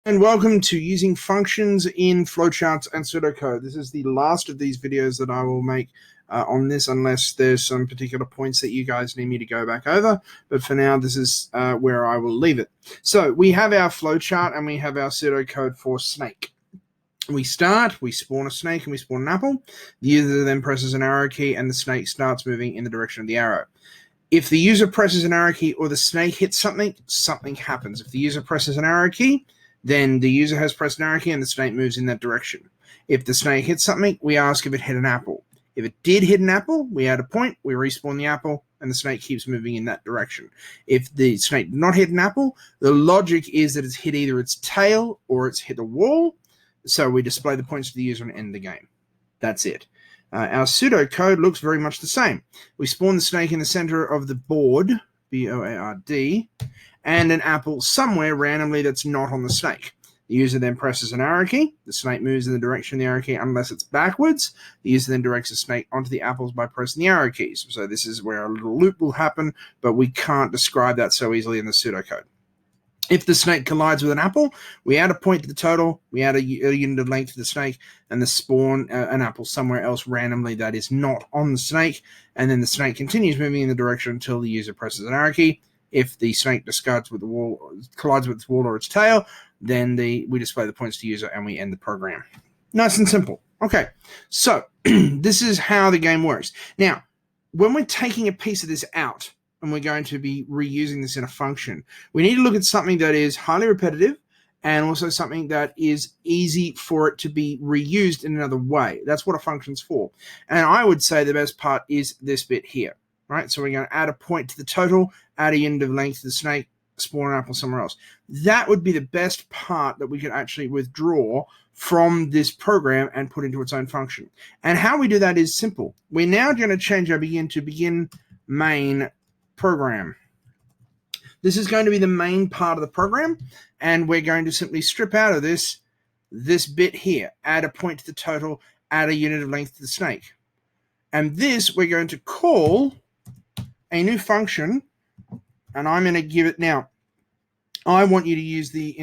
And welcome to using functions in flowcharts and pseudocode. This is the last of these videos that I will make on this, unless there's some particular points that you guys need me to go back over. But for now, this is where I will leave it. So we have our flowchart and we have our pseudocode for snake. We spawn a snake and we spawn an apple. The user then presses an arrow key and the snake starts moving in the direction of the arrow. If the user presses an arrow key or the snake hits something, something happens. If the user presses an arrow key, then the user has pressed an arrow key and the snake moves in that direction. If the snake hits something, we ask if it hit an apple. If it did hit an apple, we add a point, we respawn the apple, and the snake keeps moving in that direction. If the snake did not hit an apple, the logic is that it's hit either its tail or it's hit a wall. So we display the points to the user and end the game. That's it. Our pseudocode looks very much the same. We spawn the snake in the center of the board, B-O-A-R-D, and an apple somewhere randomly that's not on the snake. The user then presses an arrow key. The snake moves in the direction of the arrow key unless it's backwards. The user then directs the snake onto the apples by pressing the arrow keys. So this is where a little loop will happen, but we can't describe that so easily in the pseudocode. If the snake collides with an apple, we add a point to the total, we add a unit of length to the snake, and the spawn an apple somewhere else randomly that is not on the snake, and then the snake continues moving in the direction until the user presses an arrow key. If the snake collides with its wall or its tail, then we display the points to user and we end the program. Nice and simple. Okay, so this is how the game works. Now, when we're taking a piece of this out and we're going to be reusing this in a function, we need to look at something that is highly repetitive and also something that is easy for it to be reused in another way. That's what a function's for. And I would say the best part is this bit here. Right, so we're going to add a point to the total, add a unit of length to the snake, spawn an apple somewhere else. That would be the best part that we could actually withdraw from this program and put into its own function. And how we do that is simple. We're now going to change our begin to begin main program. This is going to be the main part of the program, and we're going to simply strip out of this bit here, add a point to the total, add a unit of length to the snake. And this we're going to call a new function, and I'm going to give it now. I want you to use the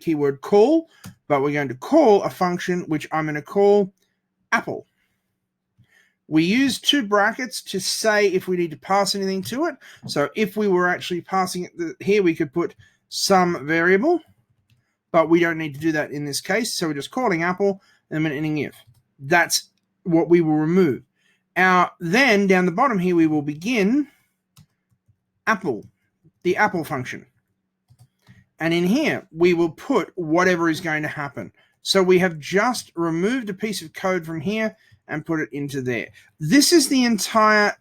keyword call, but we're going to call a function which I'm going to call apple. We use two brackets to say if we need to pass anything to it. So if we were actually passing it here, we could put some variable, but we don't need to do that in this case. So we're just calling apple and then ending if. That's what we will remove. Then down the bottom here, we will begin apple, the apple function. And in here, we will put whatever is going to happen. So we have just removed a piece of code from here and put it into there. This is the entire,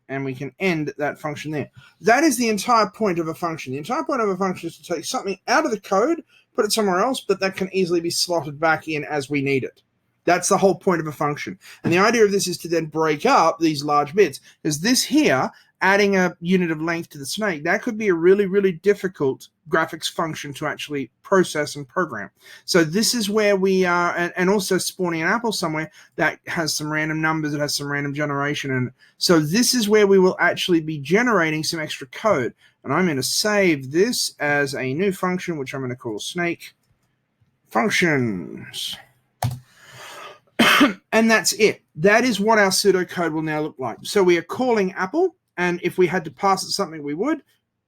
and we can end that function there. That is the entire point of a function. The entire point of a function is to take something out of the code, put it somewhere else, but that can easily be slotted back in as we need it. That's the whole point of a function. And the idea of this is to then break up these large bits. Because this here, adding a unit of length to the snake, that could be a really, really difficult graphics function to actually process and program. So this is where we are, and also spawning an apple somewhere that has some random numbers, it has some random generation. And so this is where we will actually be generating some extra code. And I'm going to save this as a new function, which I'm going to call snake functions. And that's it. That is what our pseudocode will now look like. So we are calling apple, and if we had to pass it something, we would.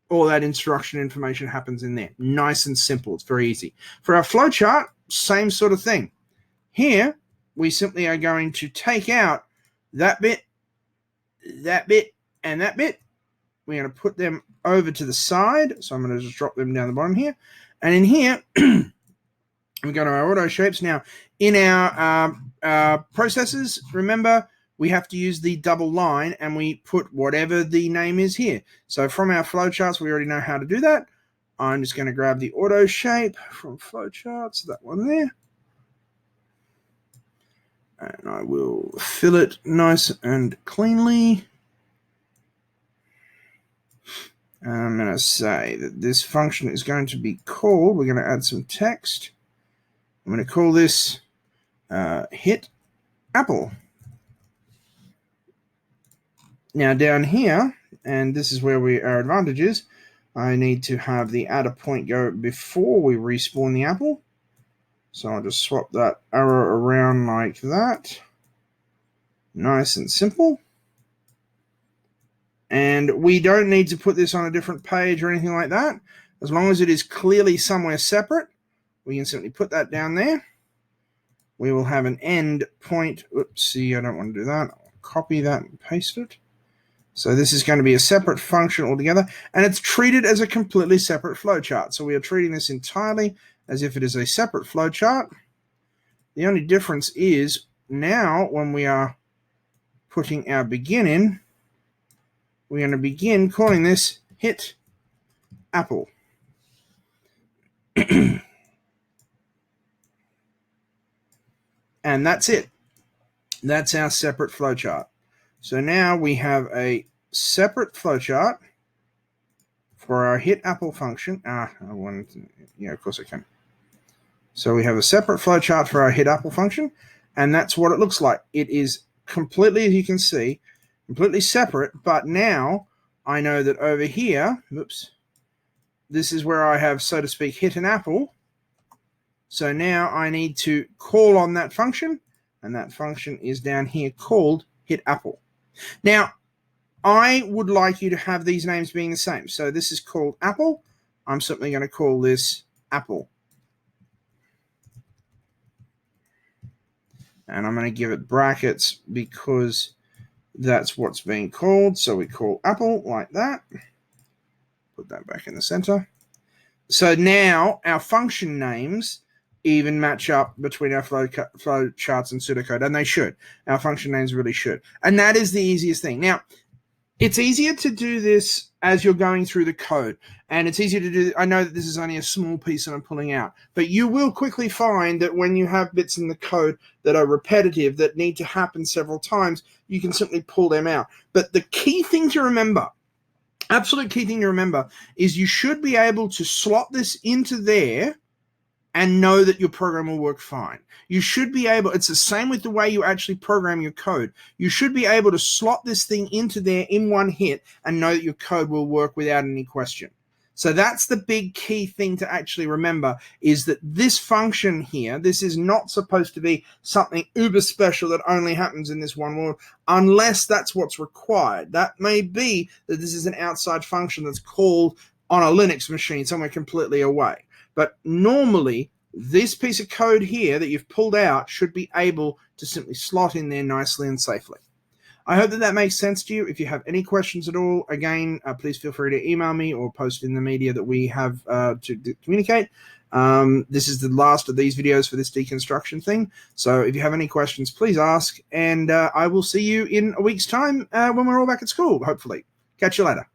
All that instruction information happens in there. Nice and simple. It's very easy. For our flowchart, same sort of thing. Here, we simply are going to take out that bit, and that bit. We're going to put them over to the side. So I'm going to just drop them down the bottom here. And in here, we go to our auto shapes. Now, in our processes, remember, we have to use the double line, and we put whatever the name is here. So from our flowcharts, we already know how to do that. I'm just going to grab the auto shape from flowcharts, that one there. And I will fill it nice and cleanly. And I'm going to say that this function is going to be called, we're going to add some text. I'm going to call this hit apple. Now down here, and this is where our advantage is, I need to have the add a point go before we respawn the apple. So I'll just swap that arrow around like that. Nice and simple. And we don't need to put this on a different page or anything like that. As long as it is clearly somewhere separate, we can simply put that down there. We will have an end point. Oopsie, I don't want to do that. I'll copy that and paste it. So this is going to be a separate function altogether, and it's treated as a completely separate flowchart. So we are treating this entirely as if it is a separate flowchart. The only difference is now when we are putting our begin in, we're going to begin calling this hit apple. And that's it. That's our separate flowchart. So now we have a separate flowchart for our hit apple function. Of course I can. So we have a separate flowchart for our hit apple function, and that's what it looks like. It is completely, as you can see, completely separate, but now I know that over here, this is where I have, so to speak, hit an apple. So now I need to call on that function, and that function is down here called hit apple. Now, I would like you to have these names being the same. So this is called apple. I'm simply going to call this apple. And I'm going to give it brackets because that's what's being called. So we call apple like that. Put that back in the center. So now our function names even match up between our flow charts and pseudocode, and they should. Our function names really should. And that is the easiest thing. Now, it's easier to do this as you're going through the code, and it's easier to do. I know that this is only a small piece that I'm pulling out, but you will quickly find that when you have bits in the code that are repetitive, that need to happen several times, you can simply pull them out. But the key thing to remember, absolute key thing to remember, is you should be able to slot this into there and know that your program will work fine. You should be able, it's the same with the way you actually program your code. You should be able to slot this thing into there in one hit and know that your code will work without any question. So that's the big key thing to actually remember, is that this function here, this is not supposed to be something uber special that only happens in this one world, unless that's what's required. That may be that this is an outside function that's called on a Linux machine somewhere completely away. But normally, this piece of code here that you've pulled out should be able to simply slot in there nicely and safely. I hope that that makes sense to you. If you have any questions at all, again, please feel free to email me or post in the media that we have to communicate. This is the last of these videos for this deconstruction thing. So if you have any questions, please ask. And I will see you in a week's time when we're all back at school, hopefully. Catch you later.